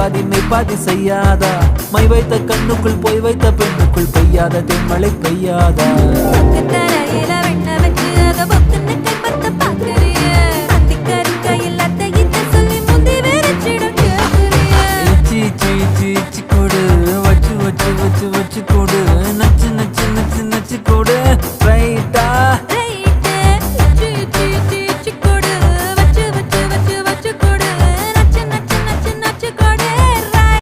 பாதி மெய்பாதி செய்யாதா? மை வைத்த கண்ணுக்குள் போய் வைத்த பெண்ணுக்குள் பெய்யாத தென்மழை பெய்யாதா? கொடு வச்சு வச்சு வச்சு வச்சு கொடு.